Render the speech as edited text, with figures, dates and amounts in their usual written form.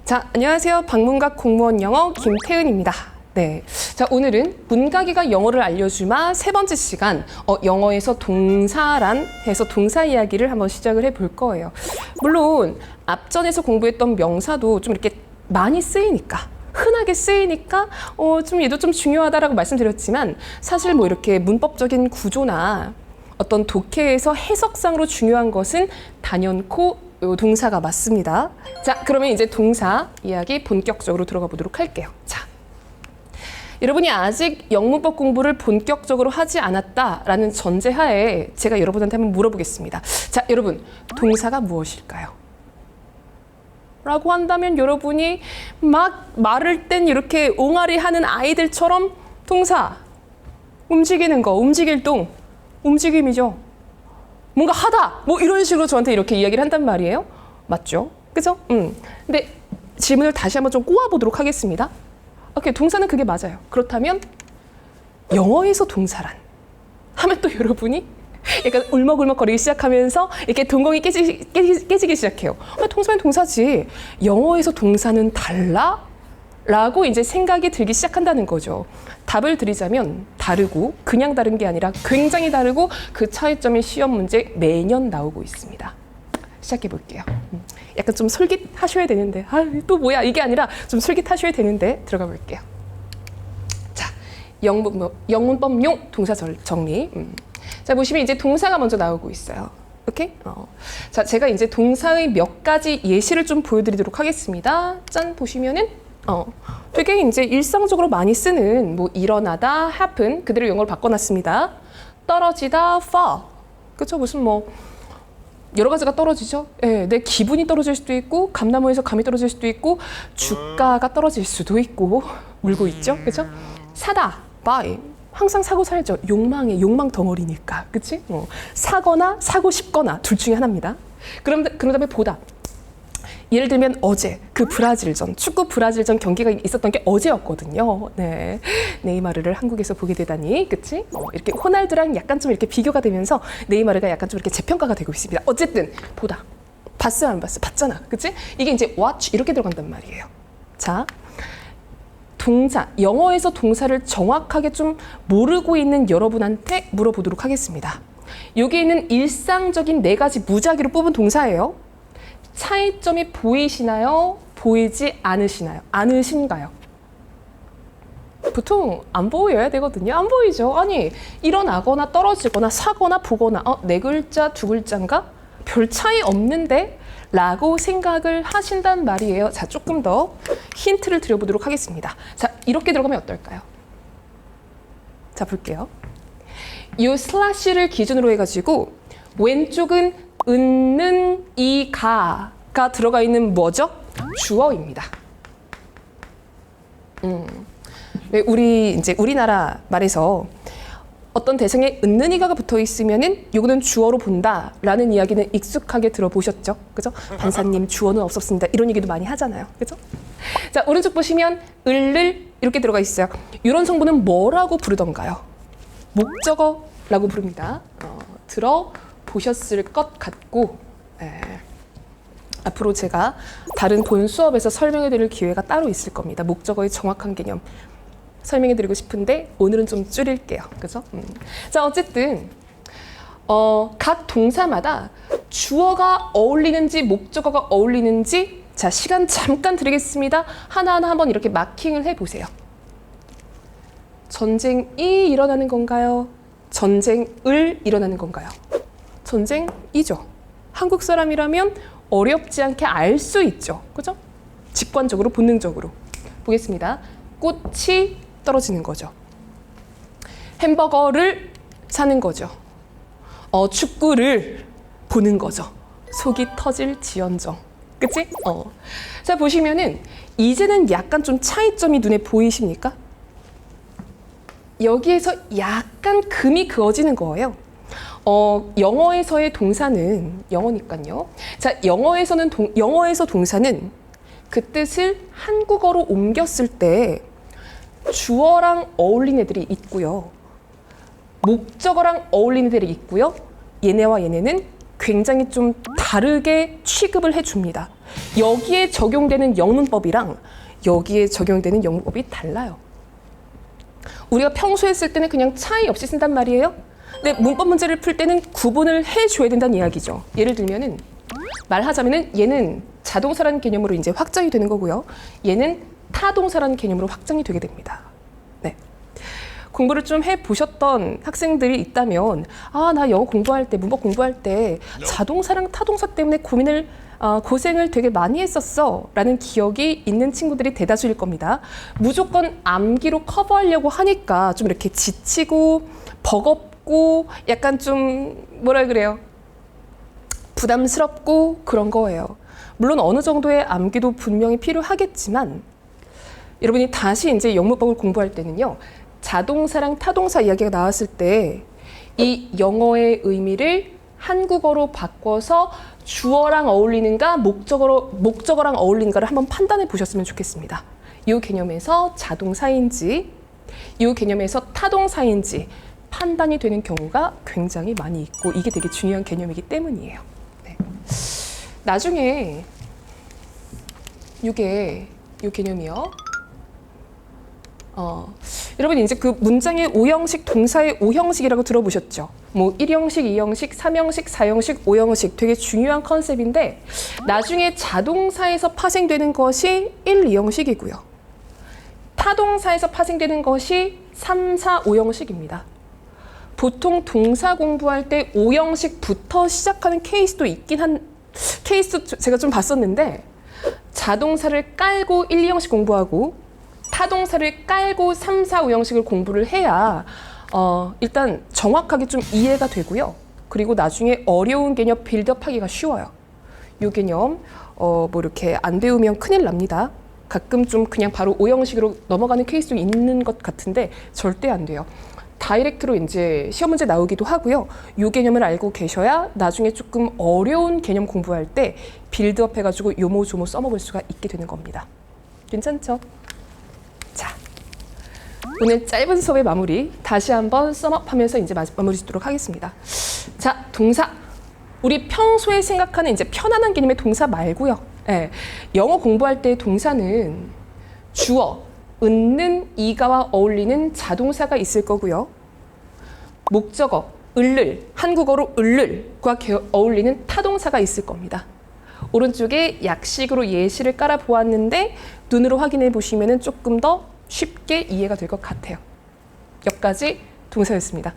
자, 안녕하세요. 방문각 공무원 영어 김태은입니다. 네. 자, 오늘은 문각이가 영어를 알려주마 세 번째 시간, 영어에서 동사란 해서 동사 이야기를 한번 시작을 해볼 거예요. 물론 앞전에서 공부했던 명사도 좀 이렇게 많이 쓰이니까, 흔하게 쓰이니까 좀 얘도 좀 중요하다라고 말씀드렸지만, 사실 뭐 이렇게 문법적인 구조나 어떤 독해에서 해석상으로 중요한 것은 단연코 동사가 맞습니다. 자, 그러면 이제 동사 이야기 본격적으로 들어가 보도록 할게요. 자, 여러분이 아직 영문법 공부를 본격적으로 하지 않았다라는 전제하에 제가 여러분한테 한번 물어보겠습니다. 자, 여러분, 동사가 무엇일까요? 라고 한다면 여러분이 막 말을 땐 이렇게 옹알이 하는 아이들처럼 동사, 움직이는 거, 움직일 동, 움직임이죠. 뭔가 하다, 뭐 이런 식으로 저한테 이렇게 이야기를 한단 말이에요. 맞죠? 그죠? 근데 질문을 다시 한번 좀 꼬아보도록 하겠습니다. 오케이, 동사는 그게 맞아요. 그렇다면 영어에서 동사란 하면 또 여러분이 약간 울먹울먹거리기 시작하면서 이렇게 동공이 깨지기 시작해요. 동사는 동사지, 영어에서 동사는 달라? 라고 이제 생각이 들기 시작한다는 거죠. 답을 드리자면 다르고, 그냥 다른 게 아니라 굉장히 다르고, 그 차이점이 시험 문제 매년 나오고 있습니다. 시작해 볼게요. 약간 좀 솔깃하셔야 되는데, 또 뭐야 이게 아니라 좀 솔깃하셔야 되는데 들어가 볼게요. 자, 영문법용 동사 정리. 자, 보시면 이제 동사가 먼저 나오고 있어요. 오케이? 자, 제가 이제 동사의 몇 가지 예시를 좀 보여드리도록 하겠습니다. 짠, 보시면은 되게 이제 일상적으로 많이 쓰는 뭐 일어나다, happen, 그대로 영어로 바꿔놨습니다. 떨어지다, fall. 그쵸? 무슨 뭐 여러 가지가 떨어지죠. 예, 내 기분이 떨어질 수도 있고, 감나무에서 감이 떨어질 수도 있고, 주가가 떨어질 수도 있고, 울고 있죠. 그죠? 사다, buy. 항상 사고 살죠. 욕망 덩어리니까. 그치? 사거나 사고 싶거나 둘 중에 하나입니다. 그런 다음에 보다. 예를 들면 어제 그 브라질전, 축구 브라질전 경기가 있었던 게 어제였거든요. 네, 네이마르를 한국에서 보게 되다니, 그치? 이렇게 호날두랑 약간 좀 이렇게 비교가 되면서 네이마르가 약간 좀 이렇게 재평가가 되고 있습니다. 어쨌든 보다. 봤어요, 안 봤어요? 봤잖아, 그치? 이게 이제 watch 이렇게 들어간단 말이에요. 자, 동사, 영어에서 동사를 정확하게 좀 모르고 있는 여러분한테 물어보도록 하겠습니다. 여기 있는 일상적인 네 가지 무작위로 뽑은 동사예요. 차이점이 보이시나요? 보이지 않으시나요? 않으신가요? 보통 안 보여야 되거든요. 안 보이죠? 아니, 일어나거나 떨어지거나 사거나 보거나 네 글자, 두 글자인가? 별 차이 없는데? 라고 생각을 하신단 말이에요. 자, 조금 더 힌트를 드려보도록 하겠습니다. 자, 이렇게 들어가면 어떨까요? 자, 볼게요. 이 슬래시를 기준으로 해가지고 왼쪽은 은는 이 가가 들어가 있는 뭐죠? 주어입니다. 우리나라 말에서 어떤 대상에 은는 이가가 붙어 있으면은 요거는 주어로 본다라는 이야기는 익숙하게 들어보셨죠? 그죠? 반사님 주어는 없었습니다. 이런 얘기도 많이 하잖아요. 그죠? 자, 오른쪽 보시면 을을 이렇게 들어가 있어요. 이런 성분은 뭐라고 부르던가요? 목적어라고 부릅니다. 들어보셨을 것 같고, 앞으로 제가 다른 본 수업에서 설명해 드릴 기회가 따로 있을 겁니다. 목적어의 정확한 개념 설명해 드리고 싶은데 오늘은 좀 줄일게요. 그죠? 자, 어쨌든 각 동사마다 주어가 어울리는지 목적어가 어울리는지, 자, 시간 잠깐 드리겠습니다. 하나하나 한번 이렇게 마킹을 해보세요. 전쟁이 일어나는 건가요? 전쟁을 일어나는 건가요? 전쟁이죠. 한국 사람이라면 어렵지 않게 알 수 있죠. 그죠? 직관적으로, 본능적으로. 보겠습니다. 꽃이 떨어지는 거죠. 햄버거를 사는 거죠. 축구를 보는 거죠. 속이 터질 지언정. 그치? 자, 보시면은 이제는 약간 좀 차이점이 눈에 보이십니까? 여기에서 약간 금이 그어지는 거예요. 영어에서의 동사는 영어니까요. 자, 영어에서 동사는 그 뜻을 한국어로 옮겼을 때 주어랑 어울리는 애들이 있고요. 목적어랑 어울리는 애들이 있고요. 얘네와 얘네는 굉장히 좀 다르게 취급을 해줍니다. 여기에 적용되는 영문법이랑 여기에 적용되는 영문법이 달라요. 우리가 평소에 쓸 때는 그냥 차이 없이 쓴단 말이에요. 근데 문법 문제를 풀 때는 구분을 해줘야 된다는 이야기죠. 예를 들면은 말하자면은 얘는 자동사라는 개념으로 이제 확장이 되는 거고요. 얘는 타동사라는 개념으로 확장이 되게 됩니다. 네. 공부를 좀 해보셨던 학생들이 있다면 나 영어 공부할 때, 문법 공부할 때 자동사랑 타동사 때문에 고생을 되게 많이 했었어 라는 기억이 있는 친구들이 대다수일 겁니다. 무조건 암기로 커버하려고 하니까 좀 이렇게 지치고 버겁고 약간 좀 뭐라 그래요? 부담스럽고 그런 거예요. 물론 어느 정도의 암기도 분명히 필요하겠지만 여러분이 다시 이제 영문법을 공부할 때는요. 자동사랑 타동사 이야기가 나왔을 때 이 영어의 의미를 한국어로 바꿔서 주어랑 어울리는가 목적어랑 어울리는가를 한번 판단해 보셨으면 좋겠습니다. 이 개념에서 자동사인지 이 개념에서 타동사인지 판단이 되는 경우가 굉장히 많이 있고 이게 되게 중요한 개념이기 때문이에요. 네. 나중에 이 개념이요. 여러분 이제 그 문장의 오형식, 동사의 오형식이라고 들어보셨죠? 뭐 1형식, 2형식, 3형식, 4형식, 5형식 되게 중요한 컨셉인데 나중에 자동사에서 파생되는 것이 1, 2형식이고요. 타동사에서 파생되는 것이 3, 4, 5형식입니다. 보통 동사 공부할 때 5형식부터 시작하는 케이스도 케이스 제가 좀 봤었는데 자동사를 깔고 1, 2형식 공부하고 타동사를 깔고 3, 4, 5형식을 공부를 해야 일단 정확하게 좀 이해가 되고요. 그리고 나중에 어려운 개념 빌드업하기가 쉬워요. 이 개념 뭐 이렇게 안 배우면 큰일 납니다. 가끔 좀 그냥 바로 5형식으로 넘어가는 케이스도 있는 것 같은데 절대 안 돼요. 다이렉트로 이제 시험 문제 나오기도 하고요. 이 개념을 알고 계셔야 나중에 조금 어려운 개념 공부할 때 빌드업 해가지고 요모조모 써먹을 수가 있게 되는 겁니다. 괜찮죠? 자, 오늘 짧은 수업의 마무리 다시 한번 썸업하면서 이제 마무리 짓도록 하겠습니다. 자, 동사. 우리 평소에 생각하는 이제 편안한 개념의 동사 말고요. 네, 영어 공부할 때 동사는 주어, 은는, 이가와 어울리는 자동사가 있을 거고요. 목적어, 을를, 한국어로 을를과 어울리는 타동사가 있을 겁니다. 오른쪽에 약식으로 예시를 깔아 보았는데 눈으로 확인해 보시면 조금 더 쉽게 이해가 될 것 같아요. 여기까지 동사였습니다.